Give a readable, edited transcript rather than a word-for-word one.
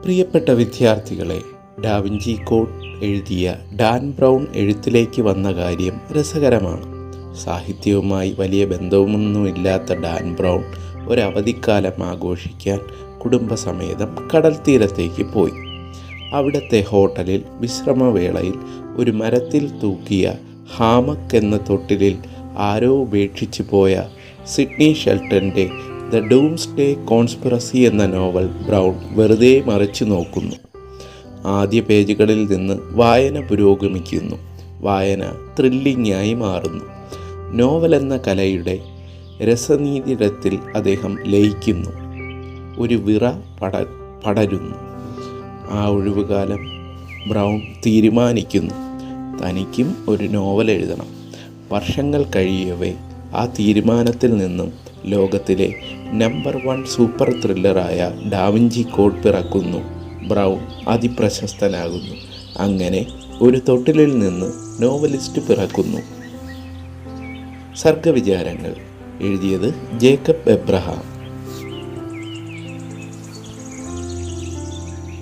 പ്രിയപ്പെട്ട വിദ്യാർത്ഥികളെ, da Vinci code എഴുതിയ ഡാൻ ബ്രൗൺ എഴുത്തിലേക്ക് വന്ന കാര്യം രസകരമാണ്. സാഹിത്യവുമായി വലിയ ബന്ധമൊന്നുമില്ലാത്ത ഡാൻ ബ്രൗൺ ഒരവധിക്കാലം ആഘോഷിക്കാൻ കുടുംബസമേതം കടൽ തീരത്തേക്ക് പോയി. അവിടുത്തെ ഹോട്ടലിൽ വിശ്രമവേളയിൽ ഒരു മരത്തിൽ തൂക്കിയ ഹാമക്ക് എന്ന തൊട്ടിലിൽ ആരോ ഉപേക്ഷിച്ചു പോയ സിഡ്നി ഷെൽട്ടൻ്റെ ദ ഡൂംസ്ഡേ കോൺസ്പിറസി എന്ന നോവൽ ബ്രൗൺ വെറുതെ മറിച്ചു നോക്കുന്നു. ആദ്യ പേജുകളിൽ നിന്ന് വായന പുരോഗമിക്കുന്നു. വായന ത്രില്ലിംഗായി മാറുന്നു. നോവൽ എന്ന കലയുടെ രസനീതിടത്തിൽ അദ്ദേഹം ലയിക്കുന്നു. ഒരു വിറ പടരുന്നു. ആ ഒഴിവുകാലം ബ്രൗൺ തീരുമാനിക്കുന്നു, തനിക്കും ഒരു നോവൽ എഴുതണം. വർഷങ്ങൾ കഴിയവേ ആ തീരുമാനത്തിൽ നിന്നും ലോകത്തിലെ നമ്പർ 1 സൂപ്പർ ത്രില്ലറായ ഡാവിഞ്ചി കോഡ് പിറക്കുന്നു. ബ്രൗൺ അതിപ്രശസ്തനാകുന്നു. അങ്ങനെ ഒരു തൊട്ടിലിൽ നിന്ന് നോവലിസ്റ്റ് പിറക്കുന്നു. സർഗവിചാരങ്ങൾ എഴുതിയത് ജേക്കബ് എബ്രഹാം.